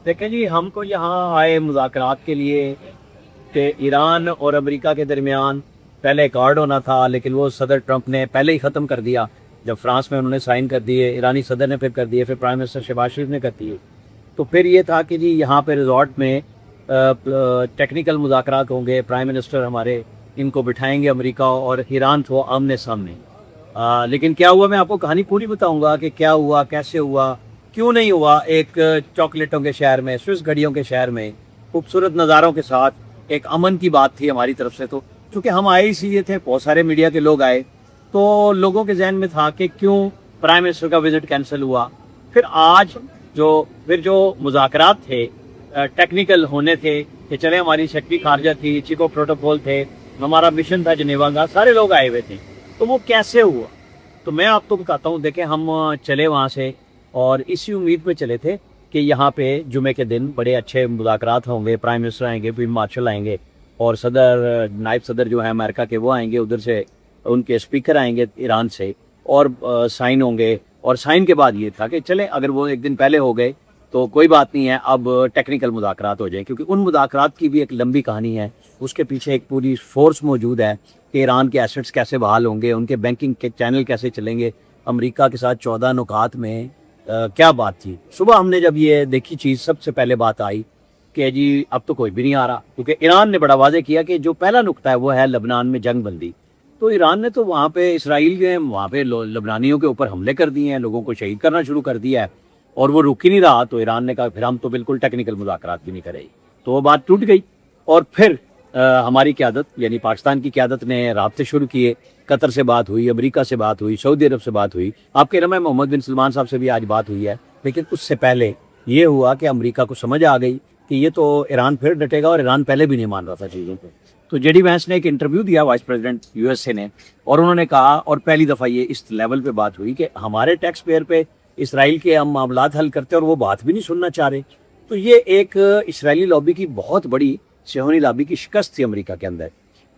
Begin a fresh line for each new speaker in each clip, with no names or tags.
دیکھیں جی، ہم کو یہاں آئے مذاکرات کے لیے کہ ایران اور امریکہ کے درمیان پہلے ایکارڈ ہونا تھا، لیکن وہ صدر ٹرمپ نے پہلے ہی ختم کر دیا جب فرانس میں انہوں نے سائن کر دیے، ایرانی صدر نے پھر کر دیے، پھر پرائم منسٹر شہباز شریف نے کر دیے۔ تو پھر یہ تھا کہ جی یہاں پہ ریزورٹ میں ٹیکنیکل مذاکرات ہوں گے، پرائم منسٹر ہمارے ان کو بٹھائیں گے امریکہ اور ایران کو آمنے سامنے۔ لیکن کیا ہوا، میں آپ کو کہانی پوری بتاؤں گا کہ کیا ہوا، کیسے ہوا، کیوں نہیں ہوا۔ ایک چاکلیٹوں کے شہر میں، سوئس گھڑیوں کے شہر میں، خوبصورت نظاروں کے ساتھ ایک امن کی بات تھی ہماری طرف سے۔ تو چونکہ ہم آئے اسی لیے تھے، بہت سارے میڈیا کے لوگ آئے، تو لوگوں کے ذہن میں تھا کہ کیوں پرائم منسٹر کا وزٹ کینسل ہوا۔ پھر آج جو مذاکرات تھے ٹیکنیکل ہونے تھے کہ چلے، ہماری سیکرٹری خارجہ تھی، چیکو پروٹوکول تھے، ہمارا مشن تھا جنیوا کا، سارے لوگ آئے ہوئے تھے، تو وہ کیسے ہوا۔ تو میں آپ کو بتاتا ہوں، دیکھیں ہم چلے وہاں سے اور اسی امید پہ چلے تھے کہ یہاں پہ جمعے کے دن بڑے اچھے مذاکرات ہوں گے، پرائم منسٹر آئیں گے، فیلڈ مارشل آئیں گے، اور نائب صدر جو ہیں امریکہ کے وہ آئیں گے، ادھر سے ان کے اسپیکر آئیں گے ایران سے، اور سائن ہوں گے۔ اور سائن کے بعد یہ تھا کہ چلیں، اگر وہ ایک دن پہلے ہو گئے تو کوئی بات نہیں ہے، اب ٹیکنیکل مذاکرات ہو جائیں، کیونکہ ان مذاکرات کی بھی ایک لمبی کہانی ہے، اس کے پیچھے ایک پوری فورس موجود ہے کہ ایران کے ایسٹس کیسے بحال ہوں گے، ان کے بینکنگ کے چینل کیسے چلیں گے، امریکہ کے ساتھ 14 نکات میں کیا بات تھی۔ صبح ہم نے جب یہ دیکھی چیز، سب سے پہلے بات آئی کہ جی اب تو کوئی بھی نہیں آ رہا، کیونکہ ایران نے بڑا واضح کیا کہ جو پہلا نقطہ ہے وہ ہے لبنان میں جنگ بندی۔ تو ایران نے تو وہاں پہ اسرائیل کے وہاں پہ لبنانیوں کے اوپر حملے کر دیے ہیں، لوگوں کو شہید کرنا شروع کر دیا ہے، اور وہ رک ہی نہیں رہا۔ تو ایران نے کہا پھر ہم تو بالکل ٹیکنیکل مذاکرات بھی نہیں کرے گی، تو وہ بات ٹوٹ گئی۔ اور پھر ہماری قیادت یعنی پاکستان کی قیادت نے رابطے شروع کیے، قطر سے بات ہوئی، امریکہ سے بات ہوئی، سعودی عرب سے بات ہوئی، آپ کے رہنما محمد بن سلمان صاحب سے بھی آج بات ہوئی ہے۔ لیکن اس سے پہلے یہ ہوا کہ امریکہ کو سمجھ آ گئی کہ یہ تو ایران پھر ڈٹے گا، اور ایران پہلے بھی نہیں مان رہا تھا چیزوں پہ۔ تو جے ڈی وینس نے ایک انٹرویو دیا، vice president U S A نے، اور انہوں نے کہا، اور پہلی دفعہ یہ اس لیول پہ بات ہوئی کہ ہمارے ٹیکس پیئر پہ اسرائیل کے ہم معاملات حل کرتے اور وہ بات بھی نہیں سننا چاہ رہے۔ تو یہ ایک اسرائیلی لابی کی بہت بڑی، صہیونی لابی کی شکست تھی امریکہ کے اندر،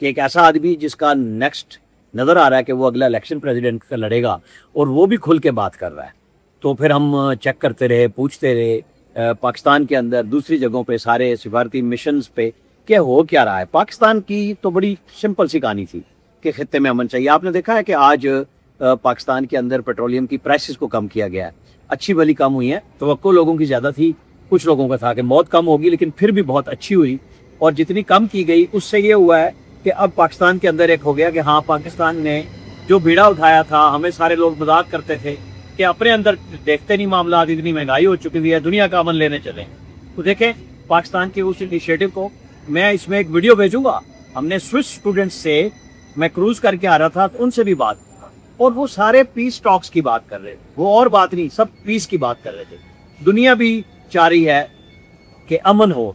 کہ ایک ایسا آدمی جس کا نیکسٹ نظر آ رہا ہے کہ وہ اگلا الیکشن پریزیڈنٹ کا لڑے گا، اور وہ بھی کھل کے بات کر رہا ہے۔ تو پھر ہم چیک کرتے رہے، پوچھتے رہے پاکستان کے اندر، دوسری جگہوں پہ، سارے سفارتی مشنز پہ کہ ہو کیا رہا ہے۔ پاکستان کی تو بڑی سمپل سی کہانی تھی کہ خطے میں امن چاہیے۔ آپ نے دیکھا ہے کہ آج پاکستان کے اندر پیٹرولیم کی پرائسز کو کم کیا گیا ہے، اچھی بھلی کم ہوئی ہیں، توقع لوگوں کی زیادہ تھی، کچھ لوگوں کا تھا کہ موت کم ہوگی، لیکن پھر بھی بہت اچھی ہوئی۔ اور جتنی کم کی گئی اس سے یہ ہوا ہے کہ اب پاکستان کے اندر ایک ہو گیا کہ ہاں، پاکستان نے جو بیڑا اٹھایا تھا، ہمیں سارے لوگ مذاق کرتے تھے کہ اپنے اندر دیکھتے نہیں معاملات، اتنی مہنگائی ہو چکی ہے، دنیا کا امن لینے چلیں۔ تو دیکھیں پاکستان کے اس انیشیٹو کو، میں اس میں ایک ویڈیو بھیجوں گا، ہم نے سوئس اسٹوڈنٹس سے، میں کروز کر کے آ رہا تھا تو ان سے بھی بات، اور وہ سارے پیس ٹاکس کی بات کر رہے تھے، وہ اور بات نہیں، سب پیس کی بات کر رہے تھے۔ دنیا بھی چاہ رہی ہے کہ امن ہو،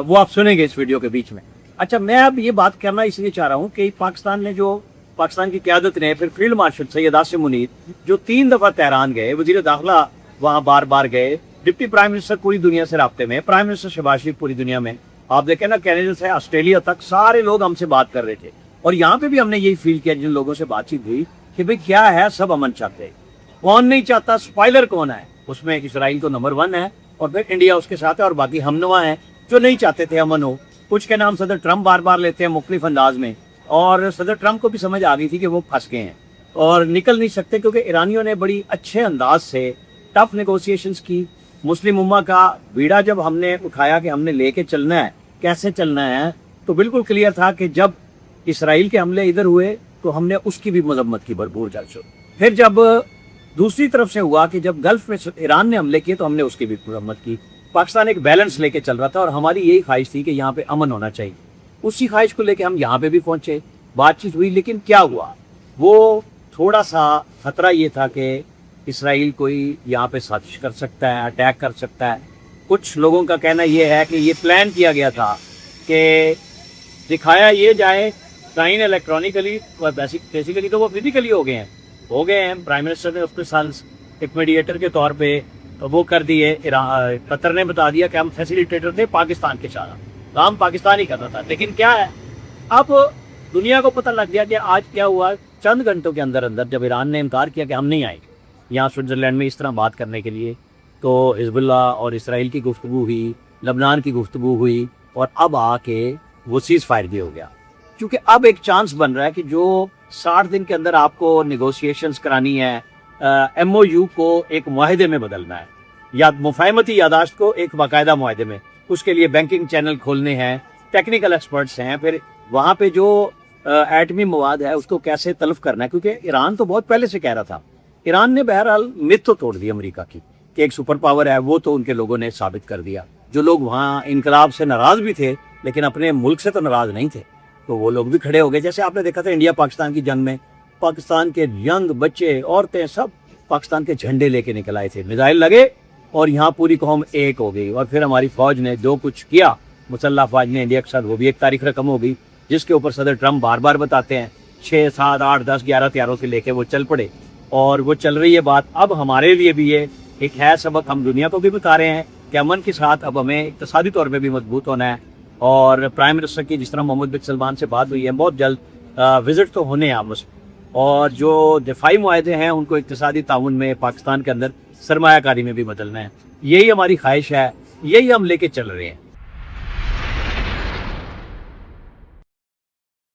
وہ آپ سنیں گے اس ویڈیو کے بیچ میں۔ اچھا، میں اب یہ بات کرنا اس لیے چاہ رہا ہوں کہ پاکستان کی قیادت نے پھر فیلڈ مارشل سید عاصم منیر، جو 3 دفعہ تہران گئے، وزیر داخلہ وہاں بار بار گئے، ڈپٹی پرائم منسٹر پوری دنیا سے رابطے میں، پرائم منسٹر شہباز شریف پوری دنیا میں، آپ دیکھیں نا، کینیڈا سے آسٹریلیا تک سارے لوگ ہم سے بات کر رہے تھے۔ اور یہاں پہ بھی ہم نے یہی فیل کیا جن لوگوں سے بات چیت ہوئی کہ بھئی کیا ہے، سب امن چاہتے ہیں، کون نہیں چاہتا، اسپائلر کون ہے، اس میں اسرائیل تو نمبر 1 ہے، اور پھر انڈیا اس کے ساتھ ہے، اور باقی ہم نوا ہیں جو نہیں چاہتے تھے امن ہو۔ کچھ کے نام صدر ٹرمپ بار بار لیتے ہیں مختلف انداز میں، اور صدر ٹرمپ کو بھی سمجھ آ گئی تھی کہ وہ پھنس گئے ہیں اور نکل نہیں سکتے، کیونکہ ایرانیوں نے بڑی اچھے انداز سے ٹف نیگوسیشنز کی۔ مسلم امہ کا بیڑا جب ہم نے اٹھایا کہ ہم نے لے کے چلنا ہے، کیسے چلنا ہے، تو بالکل کلیئر تھا کہ جب اسرائیل کے حملے ادھر ہوئے تو ہم نے اس کی بھی مذمت کی بھرپور جلسوں۔ پھر جب دوسری طرف سے ہوا کہ جب گلف میں ایران نے حملے کیے تو ہم نے اس کی بھی مذمت کی۔ پاکستان ایک بیلنس لے کے چل رہا تھا، اور ہماری یہی خواہش تھی کہ یہاں پہ امن ہونا چاہیے۔ اسی خواہش کو لے کے ہم یہاں پہ بھی پہنچے، بات چیت ہوئی، لیکن کیا ہوا، وہ تھوڑا سا خطرہ یہ تھا کہ اسرائیل کوئی یہاں پہ سازش کر سکتا ہے، اٹیک کر سکتا ہے۔ کچھ لوگوں کا کہنا یہ ہے کہ یہ پلان کیا گیا تھا کہ دکھایا یہ جائے، سائن الیکٹرانکلی، بیسیکلی تو وہ فزیکلی ہو گئے ہیں۔ پرائم منسٹر نے اپنے سال ایک میڈیٹر کے طور پہ وہ کر دیے، قطر نے بتا دیا کہ ہم فیسیلیٹیٹر تھے پاکستان کے ساتھ، کام پاکستان ہی کرنا تھا۔ لیکن کیا ہے، اب دنیا کو پتہ لگ گیا کہ آج کیا ہوا۔ چند گھنٹوں کے اندر جب ایران نے انکار کیا کہ ہم نہیں آئے یہاں سوئٹزرلینڈ میں اس طرح بات کرنے کے لیے، تو حزب اللہ اور اسرائیل کی گفتگو ہوئی، لبنان کی گفتگو ہوئی، اور اب آ کے وہ سیز فائر بھی ہو گیا، کیونکہ اب ایک چانس بن رہا ہے کہ جو 60 دن کے اندر آپ کو نیگوشیشنز کرانی ہے، ایم او یو کو ایک معاہدے میں بدلنا ہے، یا مفاہمتی یادداشت کو ایک باقاعدہ معاہدے میں، اس کے لیے بینکنگ چینل کھولنے ہیں، ٹیکنیکل ایکسپرٹس ہیں، پھر وہاں پہ جو ایٹمی مواد ہے اس کو کیسے تلف کرنا ہے، کیونکہ ایران تو بہت پہلے سے کہہ رہا تھا۔ ایران نے بہرحال مت تو توڑ دی امریکہ کی کہ ایک سپر پاور ہے، وہ تو ان کے لوگوں نے ثابت کر دیا۔ جو لوگ وہاں انقلاب سے ناراض بھی تھے لیکن اپنے ملک سے تو ناراض نہیں تھے، تو وہ لوگ بھی کھڑے ہو گئے۔ جیسے آپ نے دیکھا تھا انڈیا پاکستان کی جنگ میں، پاکستان کے ینگ بچے، عورتیں، سب پاکستان کے جھنڈے لے کے نکل آئے تھے، میزائل لگے اور یہاں پوری قوم ایک ہو گئی، اور پھر ہماری فوج نے جو کچھ کیا، مسلح افواج نے انڈیا کے ساتھ، وہ بھی ایک تاریخ رقم ہو گئی، جس کے اوپر صدر ٹرمپ بار بار بتاتے ہیں 6 7 8 10 11 ہتھیاروں سے لے کے وہ چل پڑے، اور وہ چل رہی ہے بات۔ اب ہمارے لیے بھی یہ ایک ہے سبق، ہم دنیا کو بھی بتا رہے ہیں کہ امن کے ساتھ اب ہمیں اقتصادی طور پہ بھی مضبوط ہونا ہے۔ اور پرائم منسٹر کی جس طرح محمد بن سلمان سے بات ہوئی ہے، بہت جلد وزٹ تو ہونے ہیں آپس میں، اور جو دفاعی معاہدے ہیں ان کو اقتصادی تعاون میں پاکستان کے اندر سرمایہ کاری میں بھی بدلنا ہے۔ یہی ہماری خواہش ہے، یہی ہم لے کے چل رہے ہیں۔